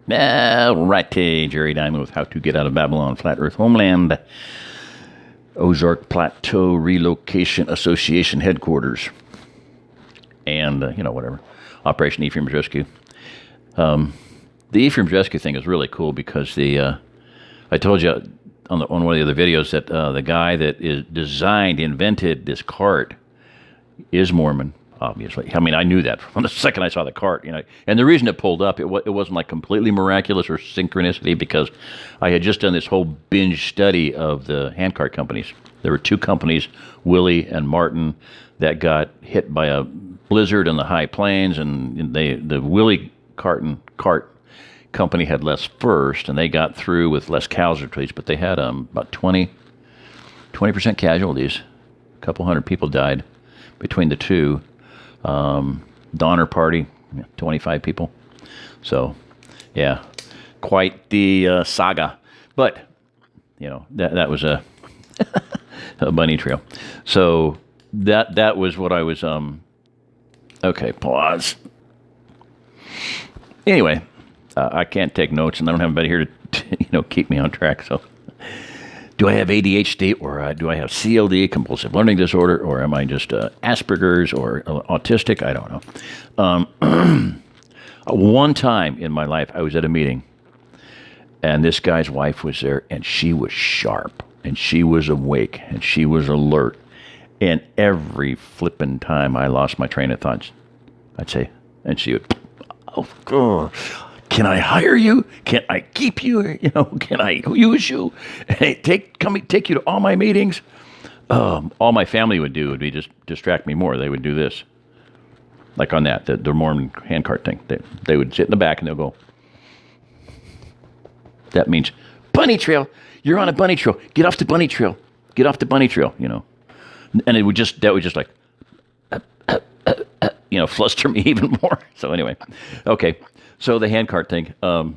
Alrighty, Jerry Diamond with How to Get Out of Babylon, Flat Earth Homeland, Ozark Plateau Relocation Association Headquarters, and, whatever, Operation Ephraim's Rescue. The Ephraim's Rescue thing is really cool because I told you on one of the other videos that the guy that invented this cart is Mormon. Obviously, I mean, I knew that from the second I saw the cart, And the reason it pulled up, it wasn't like completely miraculous or synchronicity, because I had just done this whole binge study of the handcart companies. There were two companies, Willie and Martin, that got hit by a blizzard in the high plains, and the Willie cart company had less first, and they got through with less casualties, but they had about 20% casualties. A couple hundred people died between the two. Donner Party, 25 people. So, yeah, quite the saga. But, that was a bunny trail. So that was what I was. Okay, pause. Anyway, I can't take notes, and I don't have anybody here to keep me on track. So, do I have ADHD, or do I have CLD, compulsive learning disorder, or am I just Asperger's or autistic? I don't know. One time in my life, I was at a meeting, and this guy's wife was there, and she was sharp, and she was awake, and she was alert. And every flipping time I lost my train of thoughts, I'd say, and she would, oh, God. Can I hire you? Can I keep you? Can I use you? Hey, take you to all my meetings. All my family would do would be just distract me more. They would do this, like on the Mormon handcart thing. They would sit in the back and they'll go. That means bunny trail. You're on a bunny trail. Get off the bunny trail. Get off the bunny trail. And that would just like, fluster me even more. So anyway, okay. So the handcart thing, I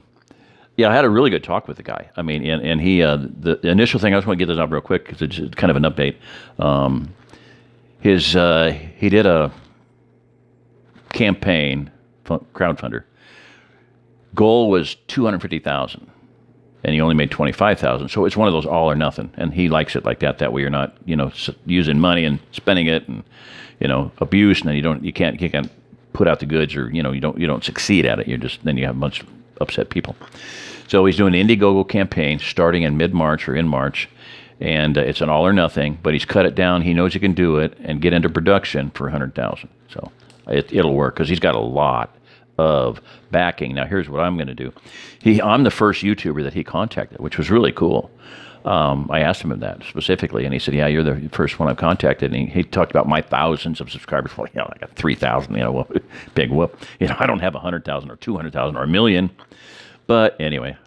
had a really good talk with the guy. I mean, and he, the initial thing, I just want to get this up real quick because it's kind of an update. He did a campaign, crowdfunder. Goal was $250,000, and he only made $25,000. So it's one of those all or nothing, and he likes it like that. That way, you're not, using money and spending it, and abuse, and then you can't put out the goods, or you don't succeed at it. Then you have a bunch of upset people. So he's doing an Indiegogo campaign starting in mid-March or in March, and it's an all or nothing. But he's cut it down. He knows he can do it and get into production for $100,000. So it'll work because he's got a lot of backing. Now here's what I'm going to do. I'm the first YouTuber that he contacted, which was really cool. I asked him that specifically, and he said, "Yeah, you're the first one I've contacted." And he talked about my thousands of subscribers. Well, I got 3,000. Well, big whoop. I don't have 100,000 or 200,000 or a million. But anyway,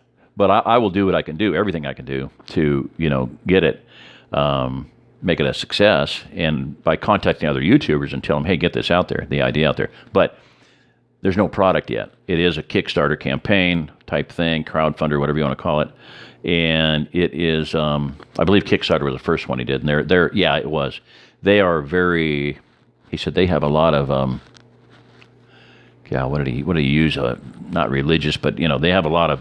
I will do what I can do, everything I can do to get it, make it a success, and by contacting other YouTubers and tell them, "Hey, get this out there, the idea out there." But there's no product yet. It is a Kickstarter campaign type thing, crowdfunder, whatever you want to call it. And it is, I believe Kickstarter was the first one he did. And it was. They are very, he said they have a lot of, what did he use? Not religious, but, they have a lot of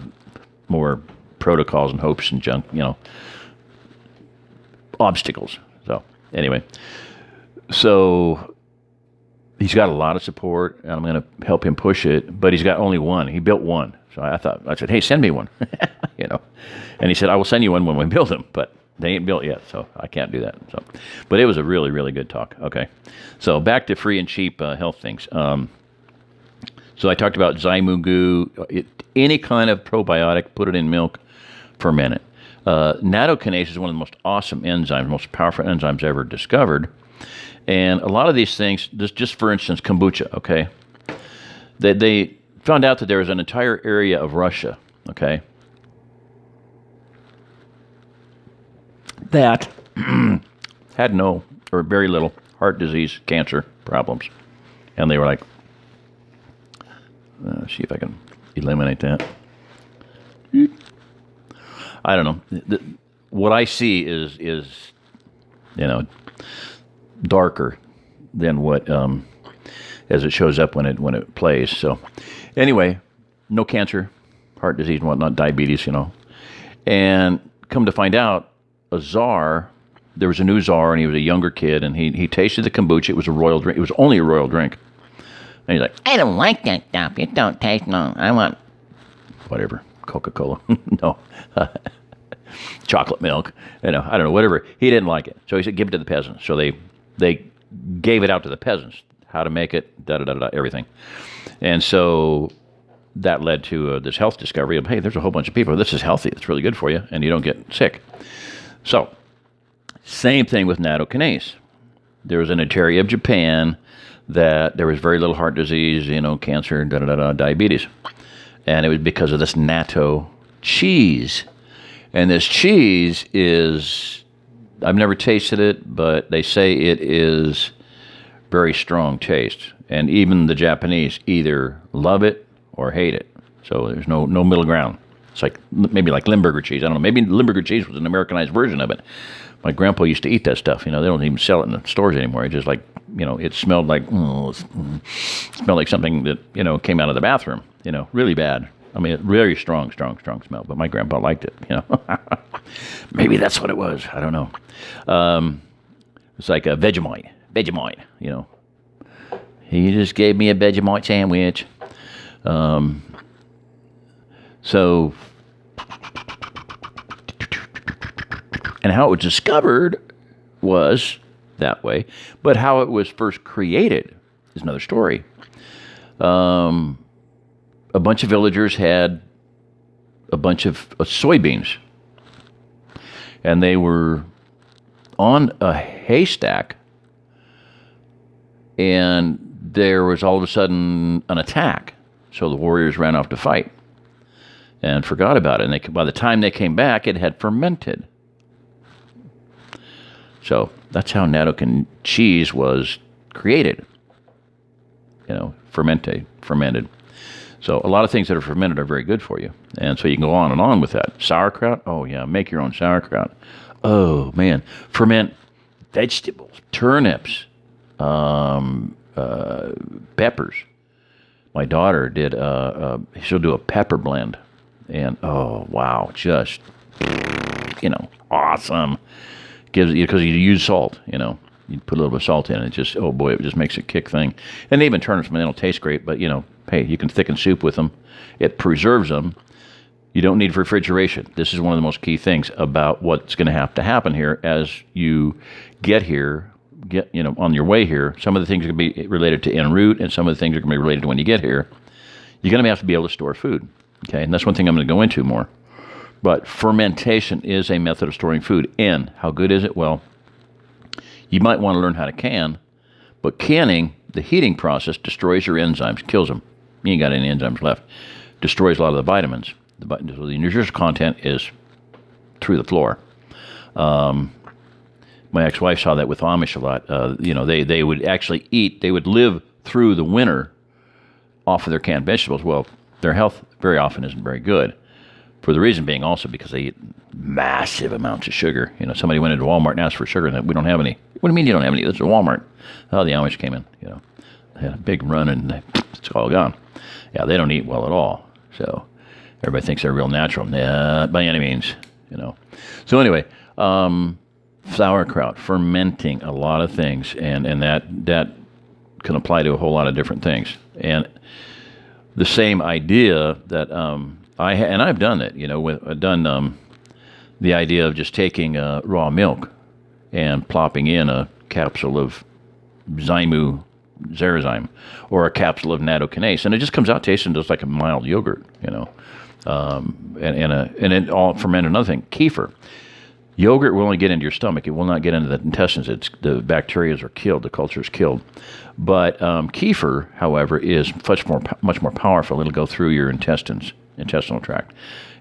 more protocols and hopes and junk, obstacles. So anyway, he's got a lot of support, and I'm going to help him push it, but he's got only one. He built one. So I said, "Hey, send me one," And he said, "I will send you one when we build them," but they ain't built yet, so I can't do that. So, but it was a really, really good talk. Okay. So back to free and cheap health things. So I talked about Zymugu, any kind of probiotic, put it in milk, ferment it. Nattokinase is one of the most awesome enzymes, most powerful enzymes ever discovered. And a lot of these things, just for instance, kombucha, okay? They found out that there was an entire area of Russia, okay, that had no or very little heart disease, cancer problems. And they were like, see if I can eliminate that. I don't know. What I see is darker than what as it shows up when it plays. So anyway, no cancer, heart disease and whatnot, diabetes, And come to find out, there was a new czar, and he was a younger kid, and he tasted the kombucha. It was a royal drink. It was only a royal drink. And he's like, I don't like that stuff. It don't taste no. I want whatever, Coca-Cola. No. Chocolate milk. I don't know, whatever. He didn't like it. So he said, give it to the peasants. So they gave it out to the peasants. How to make it, everything. And so that led to this health discovery of, hey, there's a whole bunch of people. This is healthy. It's really good for you, and you don't get sick. So same thing with nattokinase. There was an area of Japan that there was very little heart disease, cancer, diabetes. And it was because of this natto cheese. And this cheese is, I've never tasted it, but they say it is very strong taste. And even the Japanese either love it or hate it. So there's no middle ground. It's like maybe like Limburger cheese. I don't know. Maybe Limburger cheese was an Americanized version of it. My grandpa used to eat that stuff. They don't even sell it in the stores anymore. It just it smelled like something that came out of the bathroom. Really bad. I mean, very strong smell. But my grandpa liked it. Maybe that's what it was. I don't know. It's like a Vegemite. He just gave me a Vegemite sandwich. So, and how it was discovered was that way, but how it was first created is another story. A bunch of villagers had a bunch of soybeans, and they were on a haystack, and there was all of a sudden an attack. So the warriors ran off to fight and forgot about it. And by the time they came back, it had fermented. So that's how nattokin cheese was created. Fermented. So a lot of things that are fermented are very good for you. And so you can go on and on with that. Sauerkraut, oh yeah, make your own sauerkraut. Oh man, ferment vegetables, turnips, peppers. My daughter did, she'll do a pepper blend. And oh wow, just, awesome. Because you use salt, you put a little bit of salt in it. Just, oh boy, it just makes a kick thing. And even turnips, they don't taste great, but hey, you can thicken soup with them. It preserves them. You don't need refrigeration. This is one of the most key things about what's going to have to happen here as you get here, on your way here. Some of the things are going to be related to en route, and some of the things are going to be related to when you get here. You're going to have to be able to store food. Okay, and that's one thing I'm going to go into more. But fermentation is a method of storing food. And how good is it? Well, you might want to learn how to can, but canning, the heating process, destroys your enzymes, kills them. You ain't got any enzymes left. Destroys a lot of the vitamins. So the nutritional content is through the floor. My ex-wife saw that with Amish a lot. They would actually eat, they would live through the winter off of their canned vegetables. Well, their health very often isn't very good. For the reason being also because they eat massive amounts of sugar. Somebody went into Walmart and asked for sugar, and we don't have any. What do you mean you don't have any? This is Walmart. Oh, the Amish came in. They had a big run, and it's all gone. Yeah, they don't eat well at all. So everybody thinks they're real natural. Nah, by any means. So anyway, sauerkraut, fermenting a lot of things, and that can apply to a whole lot of different things. And the same idea that I've done it. I've done the idea of just taking raw milk and plopping in a capsule of Zarazyme or a capsule of nattokinase, and it just comes out tasting just like a mild yogurt. And it all fermented. Another thing, kefir. Yogurt will only get into your stomach. It will not get into the intestines. The bacteria are killed. The culture is killed. But kefir, however, is much more powerful. It'll go through your intestinal tract.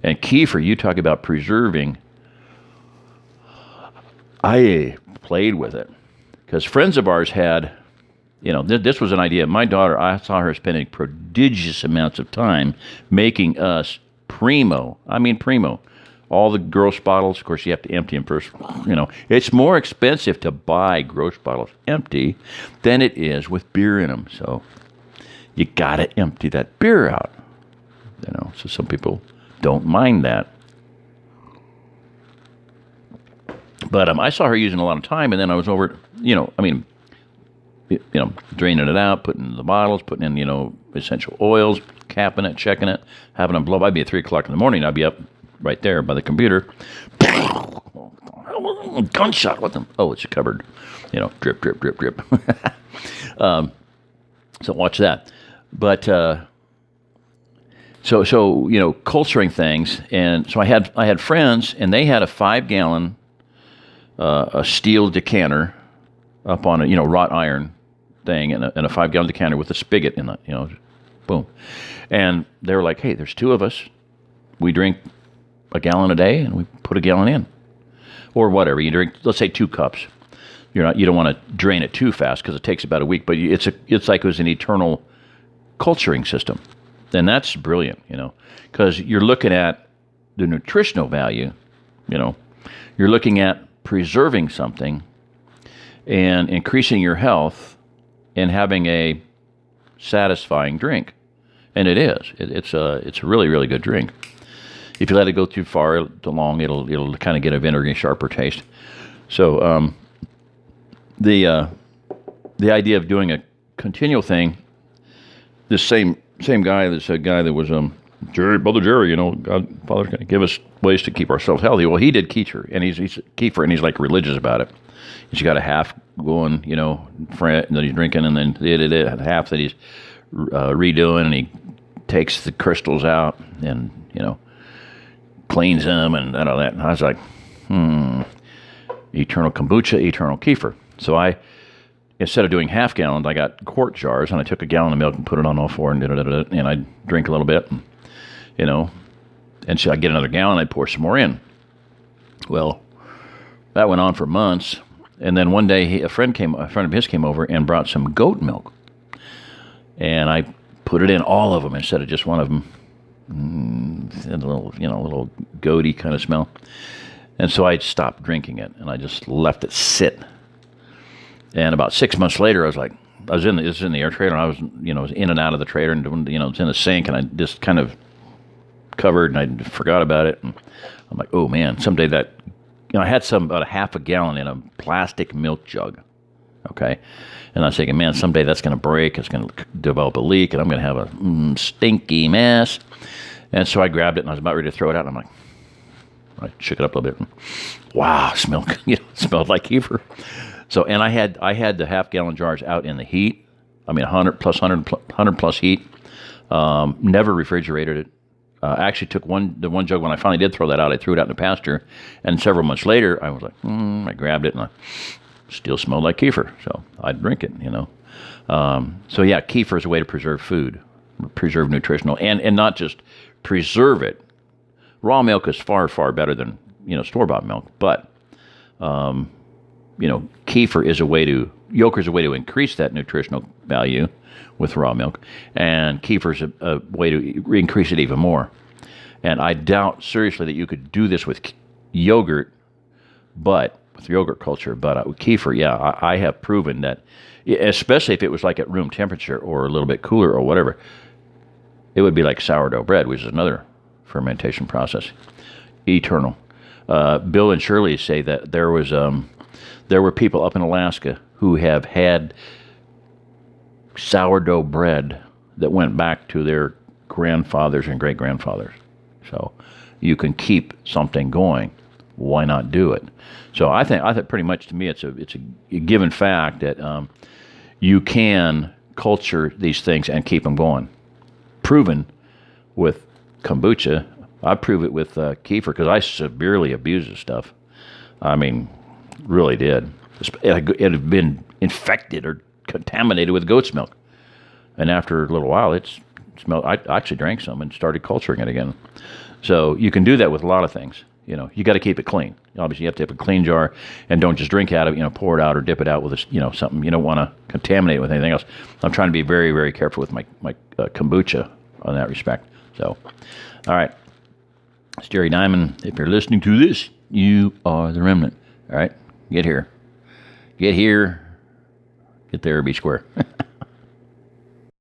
And kefir, you talk about preserving. I played with it because friends of ours had, this was an idea. My daughter, I saw her spending prodigious amounts of time making us primo. All the gross bottles, of course, you have to empty them first. It's more expensive to buy gross bottles empty than it is with beer in them. So you got to empty that beer out. So some people don't mind that. But I saw her using a lot of time, and then I was over, draining it out, putting in the bottles, putting in, essential oils, capping it, checking it, having them blow. I'd be at 3 o'clock in the morning. I'd be up right there by the computer. Gunshot with them. Oh, it's a cupboard. Drip, drip, drip, drip. So watch that. But so culturing things, and so I had friends, and they had a 5-gallon a steel decanter up on a wrought iron thing, and a 5-gallon decanter with a spigot in it. Boom. And they were like, "Hey, there's 2 of us. We drink a gallon a day, and we put a gallon in, or whatever. You drink, let's say 2 cups. You don't want to drain it too fast because it takes about a week. But it's like it was an eternal culturing system, and that's brilliant. Because you're looking at the nutritional value. You're looking at preserving something and increasing your health and having a satisfying drink, and it is. It's a really, really good drink. If you let it go too far too long, it'll kind of get a vinegary, sharper taste. So the idea of doing a continual thing. This same guy, that was Brother Jerry, Father's going to give us ways to keep ourselves healthy. Well, he did kefir, and he's like religious about it. He's got a half going, that he's drinking, and then half that he's redoing, and he takes the crystals out and cleans them and all that. And I was like, eternal kombucha, eternal kefir. So instead of doing half gallons, I got quart jars, and I took a gallon of milk and put it on all 4, and I drink a little bit, and so I get another gallon, I pour some more in. Well, that went on for months, and then one day a friend of his came over and brought some goat milk, and I put it in all of them instead of just one of them. It had a little goaty kind of smell, and so I stopped drinking it, and I just left it sit. And about 6 months later, I was in the air trailer, and I was in and out of the trailer, and it's in the sink, and I just kind of covered, and I forgot about it. And I'm like, oh man, someday that, I had about a half a gallon in a plastic milk jug. Okay. And I was thinking, man, someday that's going to break. It's going to develop a leak, and I'm going to have a stinky mess. And so I grabbed it, and I was about ready to throw it out. And I'm like, I shook it up a little bit. And, wow, smelled like kefir. So, and I had the half-gallon jars out in the heat. 100 plus heat. Never refrigerated it. Actually took the one jug when I finally did throw that out. I threw it out in the pasture, and several months later, I was like, I grabbed it, and I still smelled like kefir. So I'd drink it. So yeah, kefir is a way to preserve food, preserve nutritional, and not just preserve it. Raw milk is far, far better than store-bought milk, but kefir is a way to increase that nutritional value with raw milk, and kefir is a way to increase it even more. And I doubt seriously that you could do this with yogurt, but with yogurt culture. But with kefir, yeah, I have proven that, especially if it was like at room temperature or a little bit cooler or whatever, it would be like sourdough bread, which is another fermentation process. Eternal. Bill and Shirley say that there were people up in Alaska who have had sourdough bread that went back to their grandfathers and great-grandfathers. So you can keep something going. Why not do it? So I think pretty much, to me, it's a given fact that you can culture these things and keep them going. Proven with kombucha. I prove it with kefir because I severely abused this stuff. Really did. It had been infected or contaminated with goat's milk, and after a little while, it smelled. I actually drank some and started culturing it again. So you can do that with a lot of things. You got to keep it clean. Obviously, you have to have a clean jar, and don't just drink out of it. Pour it out or dip it out with something. You don't want to contaminate it with anything else. I'm trying to be very, very careful with my kombucha on that respect. So, all right, it's Jerry Diamond. If you're listening to this, you are the remnant. All right, get here, get there, be square.